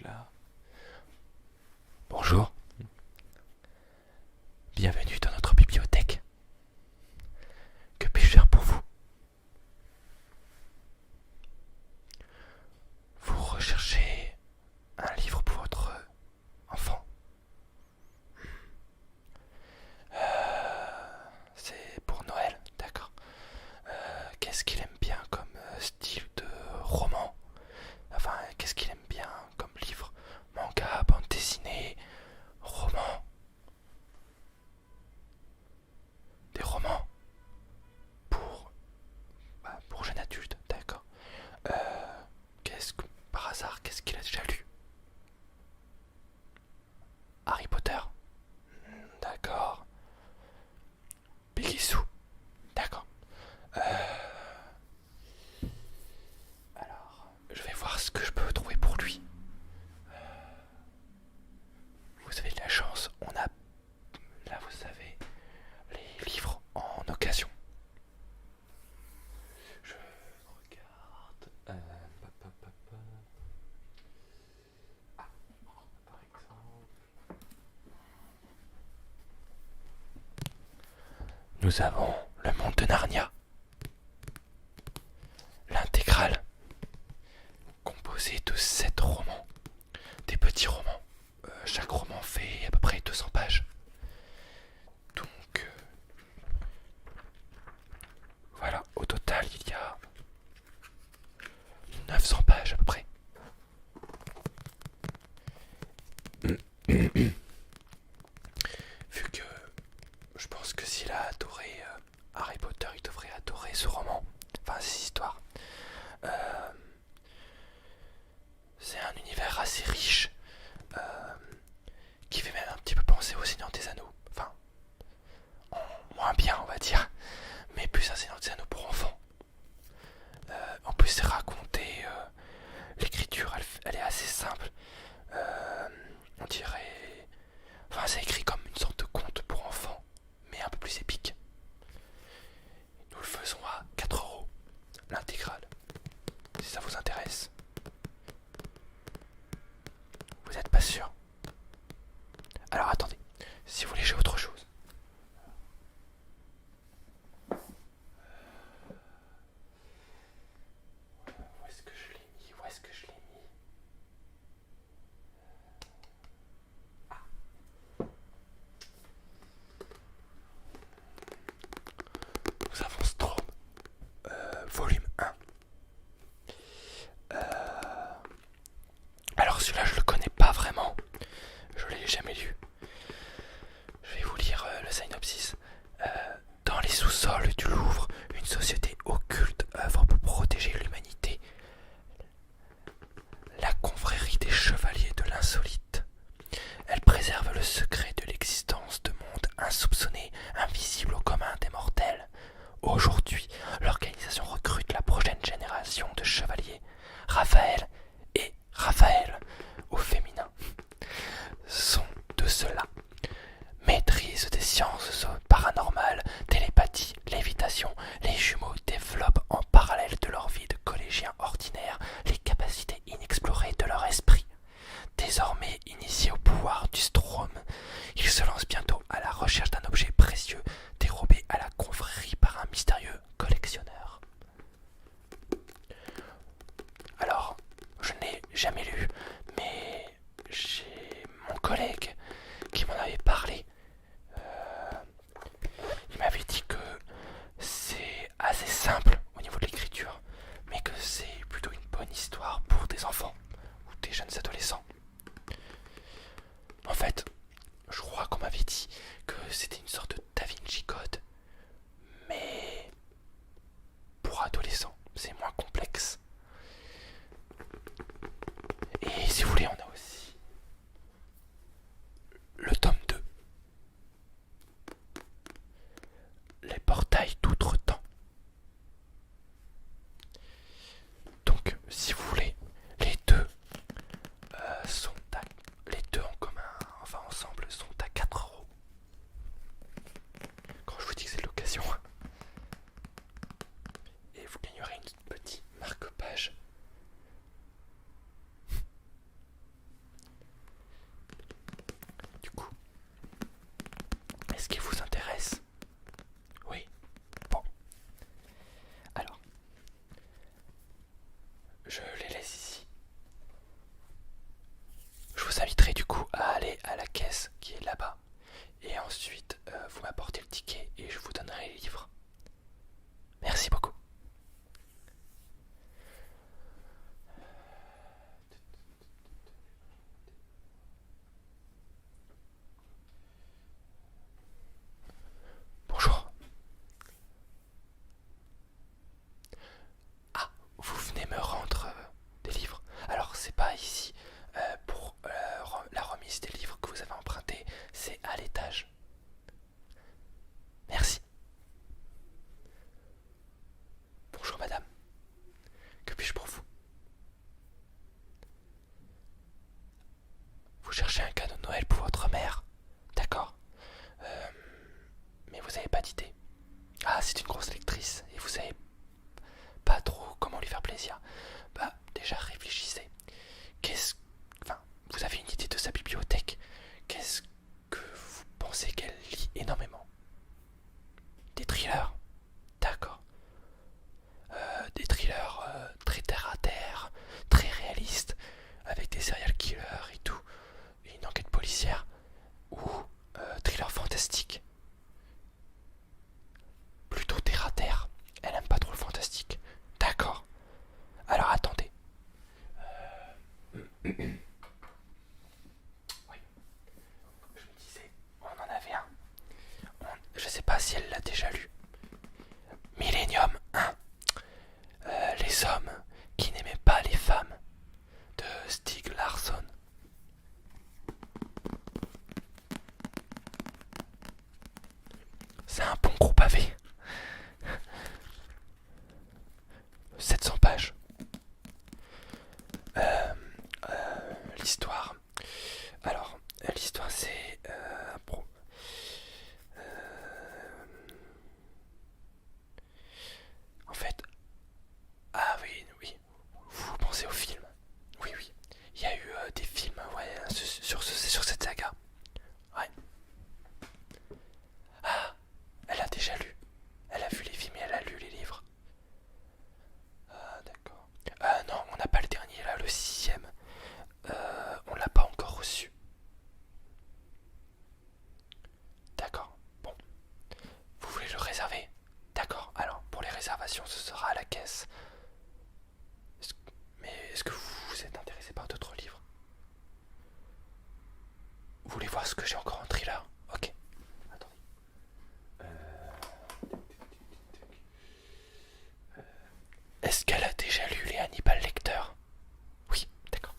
là. Bonjour, bienvenue dans notre bibliothèque. Que puis-je faire pour vous? Vous recherchez un livre pour votre enfant? C'est pour Noël, d'accord. Qu'est-ce qu'il aime bien comme style de roman? Enfin, qu'est-ce qu'il aime bien comme livre? Manga, bande dessinée, roman? Des romans pour, pour jeunes adultes, d'accord. Qu'est-ce que, par hasard, qu'est-ce qu'il a déjà lu? Harry Potter? D'accord. Peggy d'accord. Alors, je vais voir ce que je peux trouver pour lui. Vous avez de la chance, on a, là vous savez, les livres en occasion. Je regarde. Ah, par exemple. Nous avons Le Monde de Narnia, l'intégrale, composée de 7 romans, des petits romans. Chaque roman fait à peu près 200 pages. Donc, voilà, au total, il y a 900 pages à peu près. Vu que je pense que s'il a adoré Harry Potter, il devrait adorer ce roman, enfin ces histoires. C'est un univers assez riche, qui fait même un petit peu penser au Seigneur des Anneaux. Enfin, moins bien on va dire, mais plus un Seigneur des Anneaux pour enfants. En plus c'est raconté, l'écriture elle est assez simple. On dirait... Enfin c'est écrit comme une sorte de conte pour enfants, mais un peu plus épique. Nous le faisons à 4 € l'intégrale, si ça vous intéresse. Vous êtes pas sûr? Alors attendez, si vous voulez j'ai autre chose. Où est-ce que je l'ai mis? Où est-ce que je l'ai mis? Nous avons Strom, volume 1. Alors celui-là je le connais pas vraiment, je l'ai jamais lu. Je vais vous lire le synopsis. Dans les sous-sols du Louvre, une société occulte œuvre pour protéger l'humanité. La confrérie des chevaliers de l'insolite. Elle préserve le secret de l'existence de mondes insoupçonnés, invisibles au commun des mortels. Aujourd'hui, l'organisation recrute la prochaine génération de chevaliers. Raphaël et Raphaël, au féminin, sont de ceux-là. Maîtrise des sciences paranormales, télépathie, lévitation, les jumeaux développent en parallèle de leur vie de collégiens ordinaires les capacités inexplorées de leur esprit. Désormais initiés au pouvoir du Strom, ils se lancent bientôt à la recherche d'un objet précieux dérobé à la confrérie par un mystérieux collectionneur. Alors, je n'ai jamais lu, mais j'ai mon collègue qui m'en avait parlé. Il m'avait dit que c'est assez simple au niveau de l'écriture, mais que c'est plutôt une bonne histoire pour des enfants ou des jeunes adolescents. En fait, je crois qu'on m'avait dit que c'était une sorte de Da Vinci Code, mais pour adolescents, c'est moins complexe. Et si vous voulez, on a aussi le tome 2. Les portails d'outre-temps. Donc, si vous voulez, les deux les deux en commun, enfin ensemble, sont à 4 €. Quand je vous dis que c'est de l'occasion. Et vous gagnerez une petite marque-page. là-bas. Et ensuite, vous m'apportez le ticket et je vous donnerai les livres. Merci beaucoup. Bonjour. Ah, vous venez me rendre des livres. Alors, c'est pas ici. Pour la remise des livres que vous avez empruntés, c'est à l'étage. Merci. Bonjour madame. Que puis-je pour vous? Vous cherchez un cadeau de Noël pour votre mère? D'accord. Euh, mais vous n'avez pas d'idée. Ah, c'est une grosse lectrice et vous savez pas trop comment lui faire plaisir. Bah, déjà réfléchissez. Qu'est-ce... Enfin, vous avez une idée de sa bibliothèque. Qu'est-ce que vous pensez qu'elle lit énormément? Des thrillers? D'accord. Des thrillers très terre à terre, très réalistes, avec des serial killers et tout, et une enquête policière, ou thriller fantastique. Plutôt terre à terre. Elle aime pas trop le fantastique. D'accord. Alors attendez. Oui, je me disais, on en avait un. Je sais pas si elle l'a déjà lu. Millennium 1. Les hommes qui n'aimaient pas les femmes de Stieg Larsson. C'est un bon gros pavé. 700 pages. L'histoire. Alors, l'histoire c'est... en fait... Ah oui, oui. Vous pensez au film? Oui, oui. Il y a eu des films ouais, sur cette saga. Ouais. Ah, elle a déjà lu. Elle a vu les films et elle a lu les livres. Ah, d'accord. Non, on n'a pas le dernier là, le sixième. On l'a pas encore reçu. D'accord. Bon. Vous voulez le réserver? D'accord. Alors, pour les réservations, ce sera à la caisse. Mais est-ce que vous êtes intéressé par d'autres livres? Vous voulez voir ce que j'ai encore en thriller? Ok. Attendez. Est-ce qu'elle a déjà lu les Hannibal Lecter? Oui, d'accord.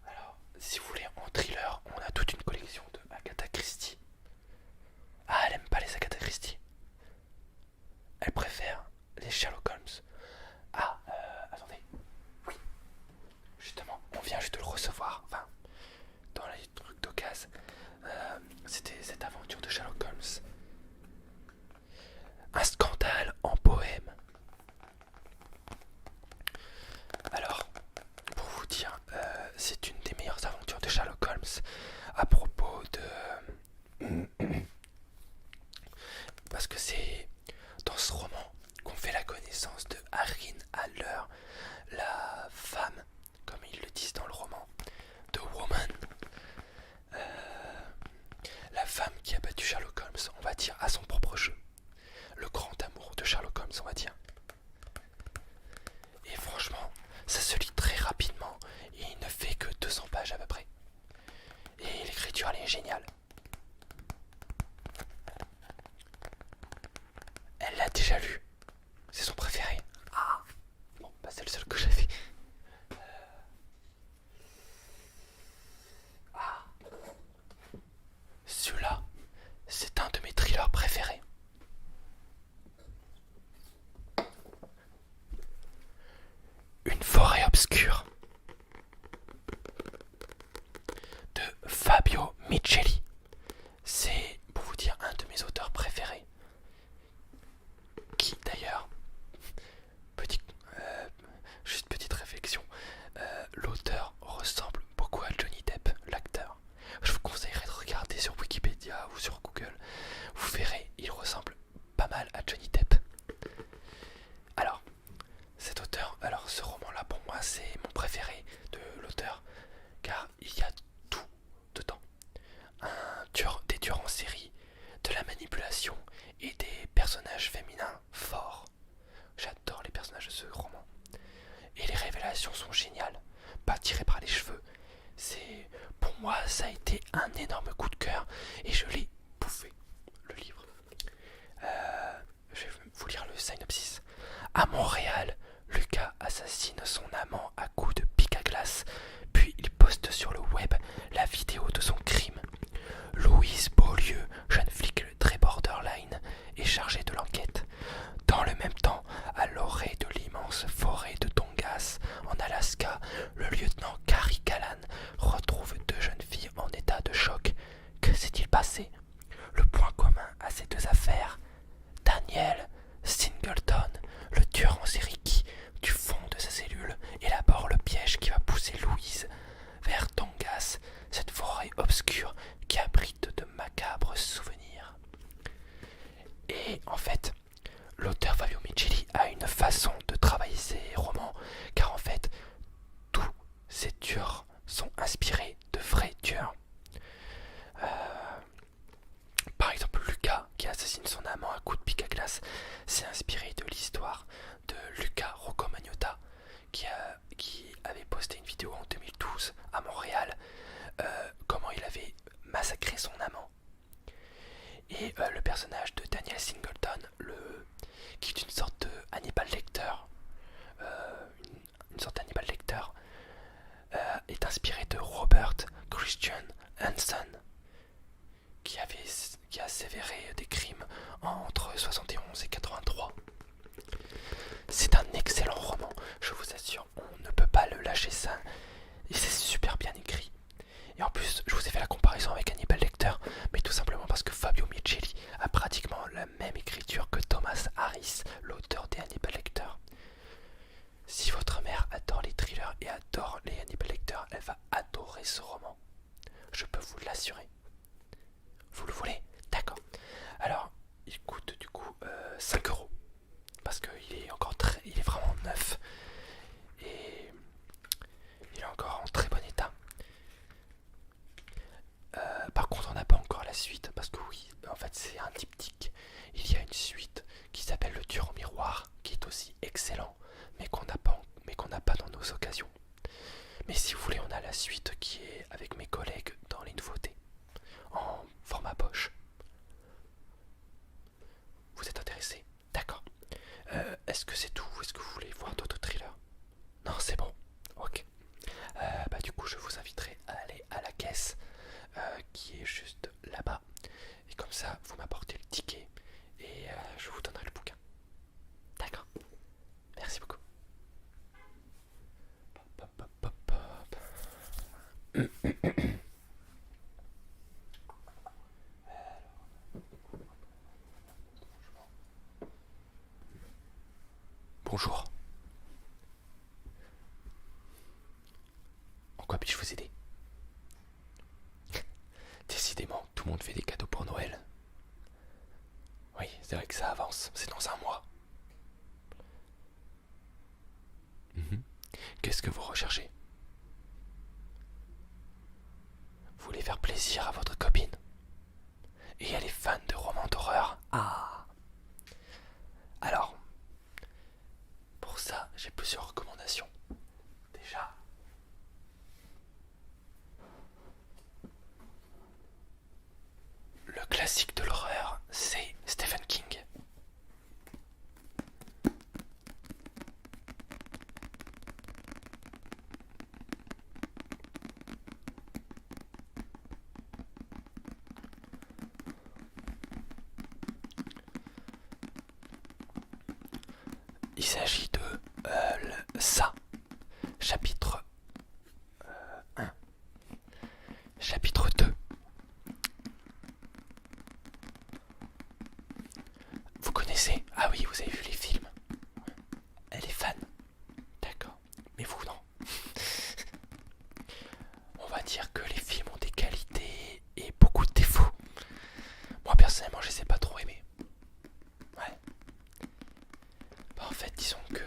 Alors, si vous voulez en thriller, on a toute une collection de Agatha Christie. Ah, elle aime pas les Agatha Christie. Elle préfère les Sherlock Holmes. Ah, attendez. Oui, justement, on vient juste de le recevoir. Enfin, dans les trucs d'occasion. C'était cette aventure de Sherlock Holmes. Un scandale en Bohème. Alors, pour vous dire, c'est une des meilleures aventures de Sherlock Holmes à propos de... Parce que c'est dans ce roman qu'on fait la connaissance de Harry Haller, la femme, comme ils le disent dans le roman, de Woman. La femme qui a battu Sherlock Holmes, on va dire, à son propre jeu. Le grand amour de Sherlock Holmes, on va dire. Et franchement, ça se lit très rapidement et il ne fait que 200 pages à peu près. Et l'écriture, elle est géniale. Elle l'a déjà lu. C'est son préféré. Ah, bon, bah c'est le seul que j'avais. Ah, celui-là, c'est un de mes thrillers préférés. Une forêt obscure de Fabio Micheli. C'est, pour vous dire, un de mes auteurs préférés. Qui d'ailleurs, petit, juste petite réflexion, l'auteur ressemble beaucoup à Johnny Depp, l'acteur. Je vous conseillerais de regarder sur Wikipédia ou sur Google. Vous verrez, il ressemble pas mal à Johnny Depp. Alors, cet auteur, alors ce roman-là pour moi c'est mon préféré de l'auteur, car il y a tout dedans. Des tueurs en série, de la manipulation et des personnages féminins forts. J'adore les personnages de ce roman. Et les révélations sont géniales, pas tirées par les cheveux. Pour moi, ça a été un énorme coup de cœur et je l'ai bouffé, le livre. Je vais vous lire le synopsis. À Montréal, Lucas assassine son amant à coups de pic à glace, puis il poste sur le web la vidéo de son crime. Louise Beaulieu, jeune flic très borderline, est chargée de l'enquête. Dans le même temps, à l'orée de l'immense forêt de Tongass, en Alaska, le lieutenant Gary Callan retrouve deux jeunes filles en état de choc. Que s'est-il passé? Le point commun à ces deux affaires, Daniel Singleton, le tueur en série qui, du fond de sa cellule, élabore le piège qui va pousser Louise vers Tongass, cette forêt obscure qui abrite de macabres souvenirs. Et en fait, l'auteur Fabio Michelli a une façon de travailler ses romans, car en fait, tous ces tueurs sont inspirés de vrais tueurs. Par exemple, Lucas, qui assassine son amant à coups de pic à glace, s'est inspiré de l'histoire de Luca Rocco Magnotta, qui avait posté une vidéo en 2012 à Montréal, comment il avait massacré son amant. Et le personnage de Daniel Singleton, qui est une sorte de Hannibal Lecter, est inspiré de Robert Christian Hansen, qui a sévéré des crimes entre 71 et 83. C'est un excellent roman, je vous assure, on ne peut pas le lâcher ça, et c'est super bien écrit. Et en plus, je vous ai fait la comparaison avec Hannibal Lecter, mais tout simplement parce que Fabio Michelli a pratiquement la même écriture que Thomas Harris, l'auteur des Hannibal Lecter. Si votre mère adore les thrillers et adore les Hannibal Lecter, elle va adorer ce roman. Je peux vous l'assurer. Vous le voulez? D'accord. Alors, il coûte du coup 5 € parce qu'il est vraiment neuf et il est encore en très bon état. Par contre, on n'a pas encore la suite parce que oui, en fait, c'est un diptyque. Il y a une suite qui s'appelle Le Tueur au miroir, qui est aussi excellent, mais qu'on n'a pas dans nos occasions. Mais si vous voulez, on a la suite qui est avec mes collègues dans les nouveautés, en format poche. Vous êtes intéressé? D'accord. Est-ce que c'est tout? Est-ce que vous voulez voir d'autres thrillers? Non, c'est bon. Ok. Du coup, je vous inviterai à aller à la caisse qui est juste là-bas. Et comme ça, vous m'apportez le ticket et je vous donnerai le bouquin. D'accord. Merci beaucoup. Bonjour. En quoi puis-je vous aider? Décidément, tout le monde fait des cadeaux pour Noël. Oui, c'est vrai que ça avance, c'est dans un mois. Qu'est-ce que vous recherchez? Vous voulez faire plaisir à votre copine? Et elle est fan de romans d'horreur? Ah. Alors, pour ça, j'ai plusieurs recommandations. Déjà, le classique de l'horreur, c'est Stephen King. Il s'agit de ça, chapitre 1, chapitre 2. Vous connaissez? Ah oui, vous avez vu les films. Elle est fan. D'accord. Mais vous, non. On va dire que les films ont des qualités et beaucoup de défauts. Moi, personnellement, je les ai pas trop aimés. Ouais. En fait, disons que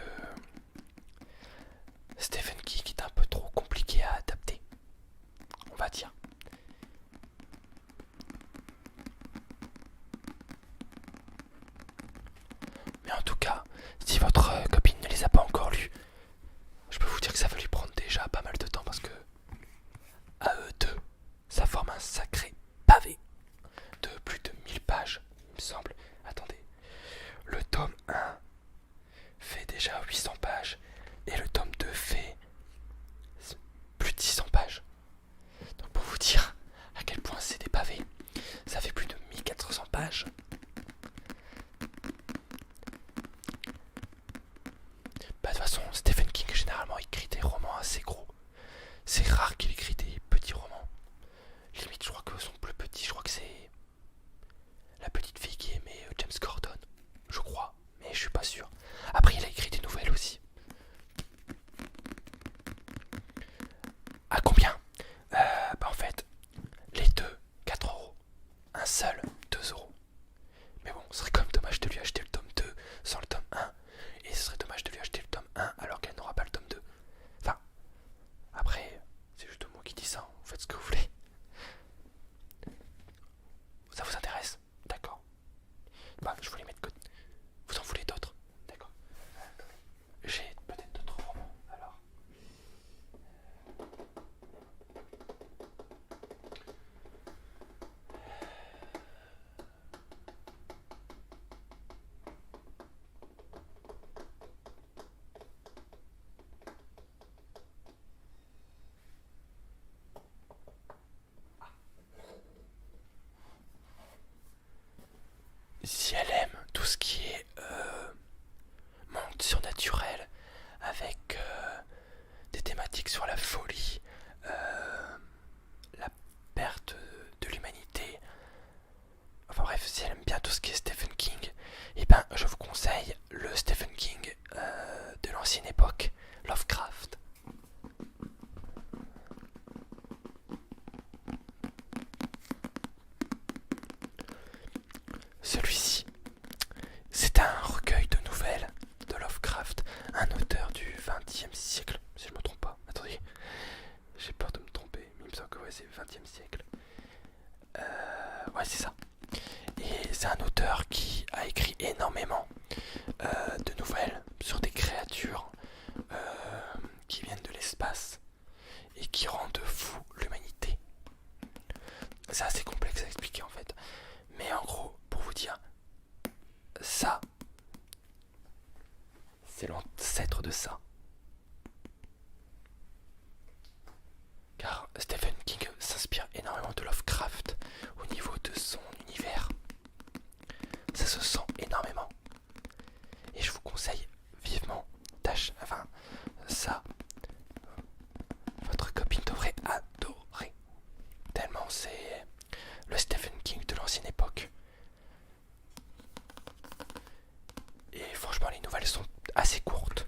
Stephen King que ça va lui prendre déjà pas mal de temps parce que à eux deux, ça forme un sacré pavé de plus de 1000 pages, il me semble. Attendez, le tome 1 fait déjà 800 pages et le tome 2 fait plus de 600 pages. Donc pour vous dire à quel point c'est des pavés, ça fait plus de 1400 pages. Bah, de toute façon, Stephen King généralement écrit des romans assez gros. C'est rare qu'il écrit des petits romans. Limite, je crois que son plus petit, je crois que c'est la petite fille qui aimait James Gordon. Je crois, mais je suis pas sûr. Après, il a écrit des nouvelles aussi. À combien Bah en fait, les deux, 4 €. Un seul, 2 €. Mais bon, ce serait quand même dommage de lui acheter le tome 2 sans le tome 1. Et ce serait dommage de lui acheter le tome 1 alors qu'elle n'aura pas le tome 2. Enfin, après, c'est juste moi qui dis ça, vous faites ce que vous voulez. Ça vous intéresse? D'accord. Bah, je voulais mettre côté. Vous en voulez d'autres? D'accord. J'ai peut-être d'autres romans, alors. Si elle aime tout ce qui est monde surnaturel, avec des thématiques sur la folie, la perte de l'humanité, enfin bref, si elle aime bien tout ce qui est Stephen King, et ben je vous conseille le Stephen King de l'ancienne époque, Lovecraft. Celui-ci, c'est un recueil de nouvelles de Lovecraft, un auteur du XXe siècle, si je me trompe pas. Attendez, j'ai peur de me tromper, mais il me semble que ouais, c'est le XXe siècle. Ouais, c'est ça. Et c'est un auteur qui a écrit énormément de nouvelles sur des créatures qui viennent de l'espace et qui rendent fou l'humanité. C'est assez complexe à expliquer en fait. Mais en gros, pour vous dire, ça, c'est l'ancêtre de ça. Car Stephen King s'inspire énormément de Lovecraft au niveau de son univers. Ça se sent énormément. Et je vous conseille vivement enfin, ça, votre copine devrait adorer. Tellement c'est le Stephen King de l'ancienne époque. Et franchement, les nouvelles sont assez courtes.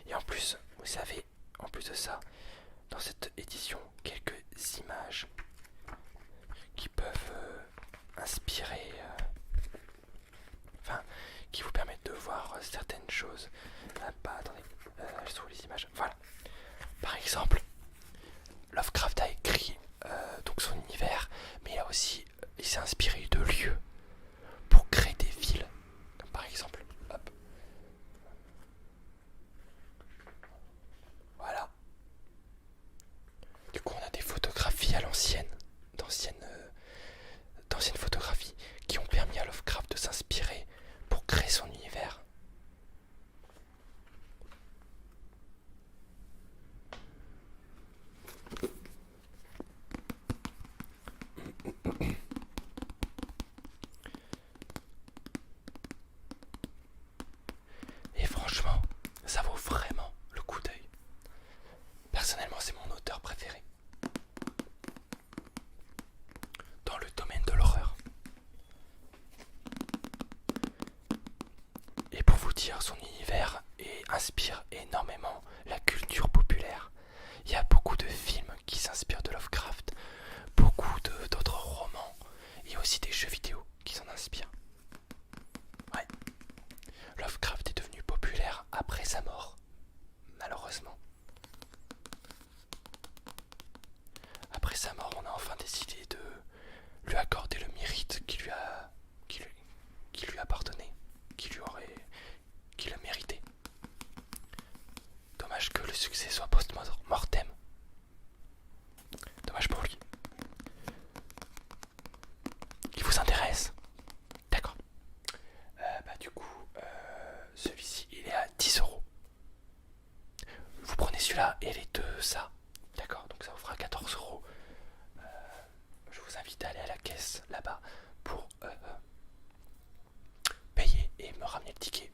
Et en plus, vous savez, en plus de ça, dans cette édition, quelques images qui peuvent inspirer, enfin, qui vous permettent de voir certaines choses. Ah, bah, attendez, je trouve les images. Voilà. Par exemple, Lovecraft a écrit donc son univers, mais il s'est inspiré de lieux pour créer des villes. Comme par exemple, hop. Voilà. Du coup, on a des photographies à l'ancienne, d'anciennes photographies qui ont permis à Lovecraft de s'inspirer pour créer son univers. Et franchement, ça vaut vraiment le coup d'œil. Personnellement, c'est mon auteur préféré dans le domaine de l'horreur. Et pour vous dire, son univers inspire énormément la culture populaire. Il y a beaucoup de films qui s'inspirent de Lovecraft, beaucoup d'autres romans et aussi des jeux vidéo qui s'en inspirent. Ouais. Lovecraft est devenu populaire après sa mort, malheureusement. Après sa mort, on a enfin décidé de lui accorder le mérite qui lui appartenait, qui le méritait. Dommage que le succès soit post-mortem. Dommage pour lui. Il vous intéresse? D'accord. Du coup, celui-ci il est à 10 €. Vous prenez celui-là et les deux ça. D'accord, donc ça vous fera 14 €. Je vous invite à aller à la caisse là-bas pour payer et me ramener le ticket.